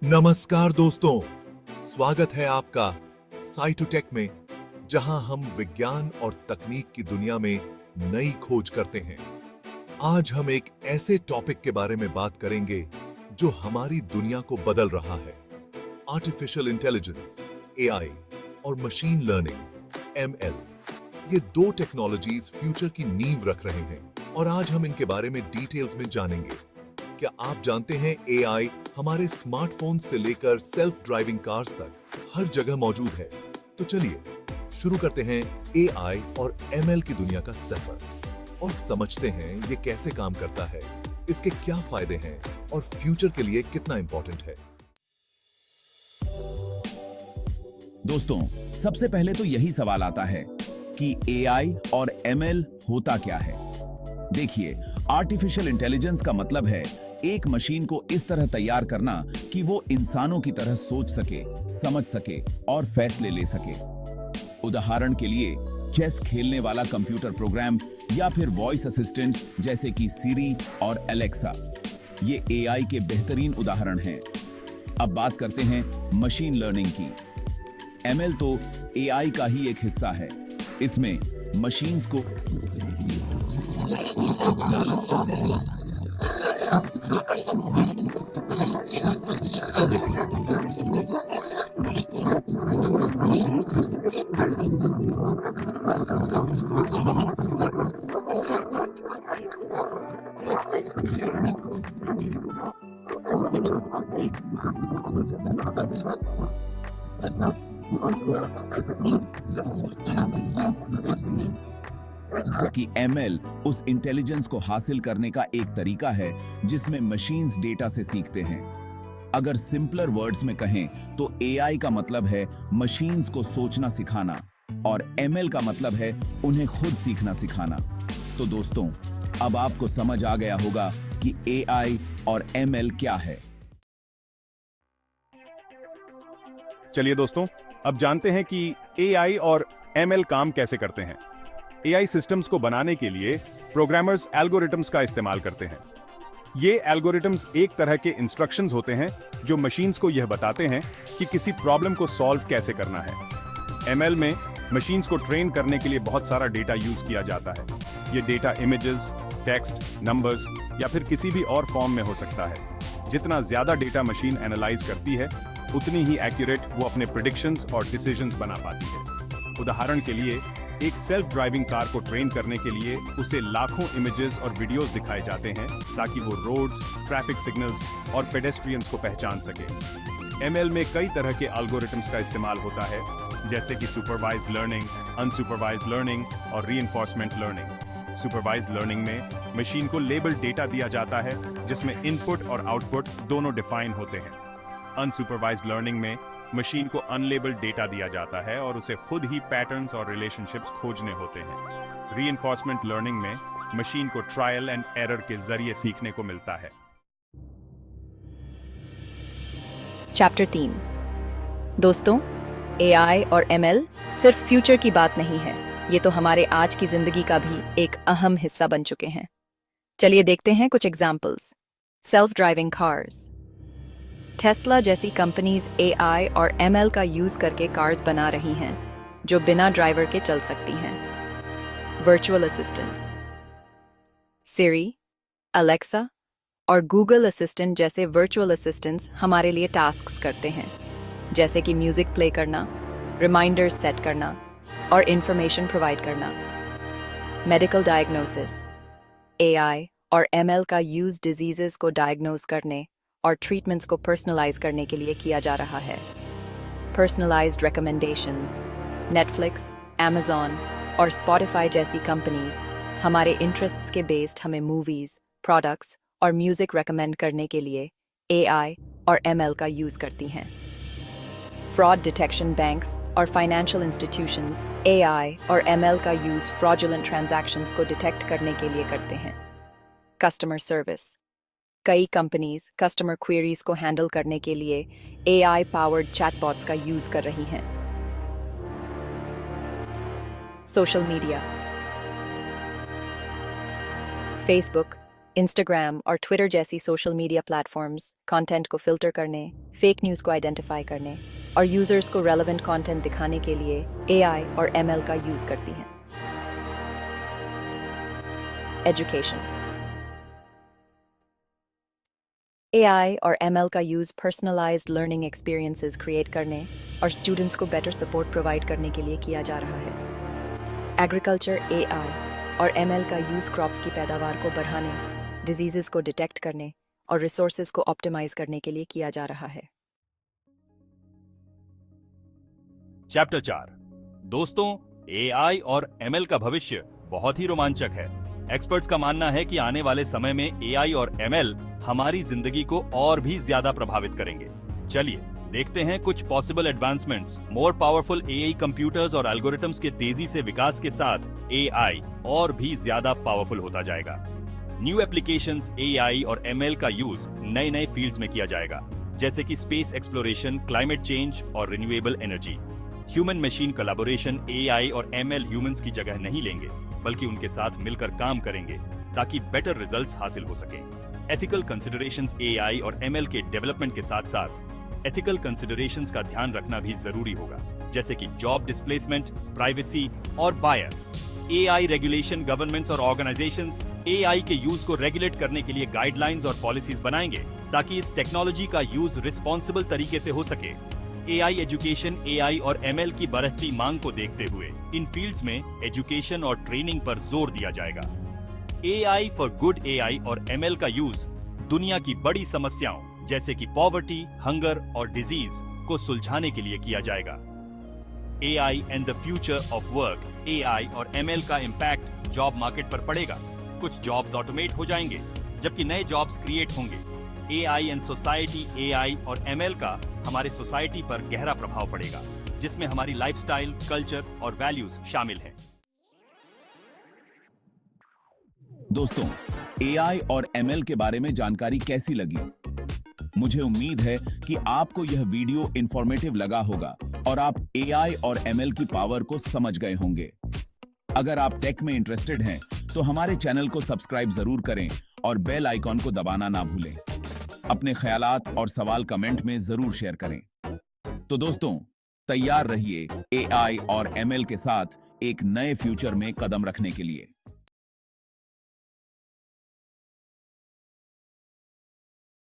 नमस्कार दोस्तों, स्वागत है आपका साइटोटेक में, जहां हम विज्ञान और तकनीक की दुनिया में नई खोज करते हैं। आज हम एक ऐसे टॉपिक के बारे में बात करेंगे जो हमारी दुनिया को बदल रहा है। आर्टिफिशियल इंटेलिजेंस, एआई और मशीन लर्निंग, एमएल। ये दो टेक्नोलॉजीज फ्यूचर की नींव रख रहे हैं और आज हम इनके बारे में डिटेल्स में जानेंगे। क्या आप जानते हैं एआई हमारे स्मार्टफोन से लेकर सेल्फ ड्राइविंग कार्स तक हर जगह मौजूद है। तो चलिए शुरू करते हैं एआई और एमएल की दुनिया का सफर और समझते हैं ये कैसे काम करता है, इसके क्या फायदे हैं और फ्यूचर के लिए कितना इंपॉर्टेंट है। दोस्तों, सबसे पहले तो यही सवाल आता है कि एआई और एमएल होता क्या है। देखिए, आर्टिफिशियल इंटेलिजेंस का मतलब है एक मशीन को इस तरह तैयार करना कि वो इंसानों की तरह सोच सके, समझ सके और फैसले ले सके। उदाहरण के लिए चेस खेलने वाला कंप्यूटर प्रोग्राम या फिर वॉइस असिस्टेंट जैसे कि सिरी और एलेक्सा, ये एआई के बेहतरीन उदाहरण हैं। अब बात करते हैं मशीन लर्निंग की। एमएल तो एआई का ही एक हिस्सा है। इसमें मशीन्स को कि एमएल उस इंटेलिजेंस को हासिल करने का एक तरीका है जिसमें मशीन्स डेटा से सीखते हैं। अगर सिंपलर वर्ड्स में कहें तो एआई का मतलब है मशीन्स को सोचना सिखाना और एमएल का मतलब है उन्हें खुद सीखना सिखाना। तो दोस्तों, अब आपको समझ आ गया होगा कि एआई और एमएल क्या है। चलिए दोस्तों, अब जानते हैं कि एआई और एमएल काम कैसे करते हैं। एआई सिस्टम्स को बनाने के लिए प्रोग्रामर्स एल्गोरिथम्स का इस्तेमाल करते हैं। ये एल्गोरिथम्स एक तरह के इंस्ट्रक्शंस होते हैं जो मशीन्स को यह बताते हैं कि किसी प्रॉब्लम को सॉल्व कैसे करना है। एमएल में मशीन्स को ट्रेन करने के लिए बहुत सारा डेटा यूज किया जाता है। ये डेटा इमेजेस, टेक्स्ट, नंबर्स या फिर किसी भी और फॉर्म में हो सकता है। जितना ज्यादा डेटा मशीन एनालाइज करती है, उतनी ही एक्यूरेट वो अपने प्रेडिक्शंस और डिसीजंस बना पाती है। उदाहरण के लिए, एक सेल्फ ड्राइविंग कार को ट्रेन करने के लिए उसे लाखों इमेजेस और वीडियोस दिखाए जाते हैं ताकि वो रोड्स, ट्रैफिक सिग्नल्स और पेडेस्ट्रियंस को पहचान सके। एमएल में कई तरह के एल्गोरिथम्स का इस्तेमाल होता है, जैसे कि सुपरवाइज्ड लर्निंग, अनसुपरवाइज्ड लर्निंग और रीइंफोर्समेंट लर्निंग। सुपरवाइज्ड लर्निंग में मशीन को लेबल डेटा दिया जाता है जिसमें इनपुट और आउटपुट दोनों डिफाइन होते हैं। अनसुपरवाइज्ड लर्निंग में मशीन को अनलेबल्ड डेटा दिया जाता है और उसे खुद ही पैटर्न्स और रिलेशनशिप्स खोजने होते हैं। रीइंफोर्समेंट लर्निंग में मशीन को ट्रायल एंड एरर के जरिए सीखने को मिलता है। चैप्टर 3। दोस्तों, एआई और एमएल सिर्फ फ्यूचर की बात नहीं है, ये तो हमारे आज की जिंदगी का भी एक अहम हिस्सा बन चुके हैं। चलिए देखते हैं कुछ examples. Self driving cars. Tesla जैसी कंपनीज एआई और एमएल का यूज करके कार्स बना रही हैं जो बिना ड्राइवर के चल सकती हैं। Virtual assistants. सिरी, अलेक्सा और गूगल असिस्टेंट जैसे वर्चुअल असिस्टेंट्स हमारे लिए टास्क्स करते हैं, जैसे कि म्यूजिक प्ले करना, रिमाइंडर्स सेट करना और इंफॉर्मेशन प्रोवाइड करना। Medical diagnosis. एआई और एमएल का यूज डिजीजेस को डायग्नोज करने और ट्रीटमेंट्स को पर्सनलाइज करने के लिए किया जा रहा है। Personalised recommendations. नेटफ्लिक्स, अमेज़न और स्पॉटिफाई जैसी कंपनीज हमारे इंटरेस्ट्स के बेस्ड हमें मूवीज, प्रोडक्ट्स और म्यूजिक रेकमेंड करने के लिए एआई और एमएल का यूज करती हैं। Fraud detection. बैंक्स और फाइनेंशियल इंस्टीट्यूशंस एआई और एमएल का यूज फ्रॉडुलेंट ट्रांजैक्शंस को डिटेक्ट करने के लिए करते हैं। Customer service. कई कंपनीज कस्टमर क्वेरीज को हैंडल करने के लिए एआई पावर्ड चैटबॉट्स का यूज कर रही हैं। Social media. फेसबुक, इंस्टाग्राम और ट्विटर जैसी सोशल मीडिया प्लेटफॉर्म्स कंटेंट को फिल्टर करने, फेक न्यूज़ को आइडेंटिफाई करने और यूजर्स को रेलेवेंट कंटेंट दिखाने के लिए एआई और एमएल का यूज़ करती हैं। एजुकेशन। एआई और एमएल का use personalised learning experiences create करने और स्टूडेंट्स को बेटर सपोर्ट प्रोवाइड करने के लिए किया जा रहा है। एग्रीकल्चर एआई और एमएल का यूज़ क्रॉप्स की पैदावार को बढ़ाने, डिजीजेस को डिटेक्ट करने और रिसोर्सेज को ऑप्टिमाइज करने के लिए किया जा रहा है। चैप्टर 4। दोस्तों, एआई और एमएल का भविष्य बहुत ही रोमांचक है। एक्सपर्ट्स का मानना है कि आने वाले समय में एआई और एमएल हमारी जिंदगी को और भी ज्यादा प्रभावित करेंगे। चलिए देखते हैं कुछ possible advancements. More powerful AI computers और एल्गोरिथम्स के तेजी से विकास के साथ एआई और भी ज्यादा पावरफुल होता जाएगा। न्यू एप्लीकेशंस एआई और एमएल का यूज नए नए फील्ड्स में किया जाएगा, जैसे कि स्पेस एक्सप्लोरेशन, क्लाइमेट चेंज और renewable energy. Human machine collaboration AI और एमएल ह्यूमंस की जगह नहीं लेंगे, बल्कि उनके साथ मिलकर काम करेंगे ताकि बेटर रिजल्ट्स हासिल हो सकें। एथिकल कंसिडरेशंस एआई और एमएल के डेवलपमेंट के साथ साथ एथिकल कंसिडरेशंस का ध्यान रखना भी जरूरी होगा, जैसे कि जॉब डिस्प्लेसमेंट, प्राइवेसी और बायस। एआई रेगुलेशन, गवर्नमेंट्स और ऑर्गेनाइजेशंस एआई के यूज को रेगुलेट करने के लिए गाइडलाइंस और पॉलिसीज बनाएंगे ताकि इस टेक्नोलॉजी का यूज रिस्पॉन्सिबल तरीके से हो सके। एआई एजुकेशन, एआई और एमएल की बढ़ती मांग को देखते हुए इन फील्ड्स में एजुकेशन और ट्रेनिंग पर जोर दिया जाएगा। एआई फॉर गुड एआई और एमएल का यूज दुनिया की बड़ी समस्याओं जैसे कि पॉवर्टी, हंगर और डिजीज को सुलझाने के लिए किया जाएगा। AI and the future of work. AI और एमएल का इम्पैक्ट जॉब मार्केट पर पड़ेगा। कुछ जॉब्स ऑटोमेट हो जाएंगे, जबकि नए जॉब्स क्रिएट होंगे। AI and society. एआई और एमएल का हमारे सोसाइटी पर गहरा प्रभाव पड़ेगा, जिसमें हमारी लाइफस्टाइल, कल्चर और वैल्यूज शामिल हैं। दोस्तों, एआई और एमएल के बारे में जानकारी कैसी लगी? मुझे उम्मीद है कि आपको यह वीडियो इंफॉर्मेटिव लगा होगा और आप एआई और एमएल की पावर को समझ गए होंगे। अगर आप टेक में इंटरेस्टेड हैं, तो हमारे चैनल को सब्सक्राइब जरूर करें और बेल आइकॉन को दबाना ना भूलें। अपने ख्यालात और सवाल कमेंट में जरूर शेयर करें। तो दोस्तों, तैयार रहिए एआई और एमएल के साथ एक नए फ्यूचर में कदम रखने के लिए।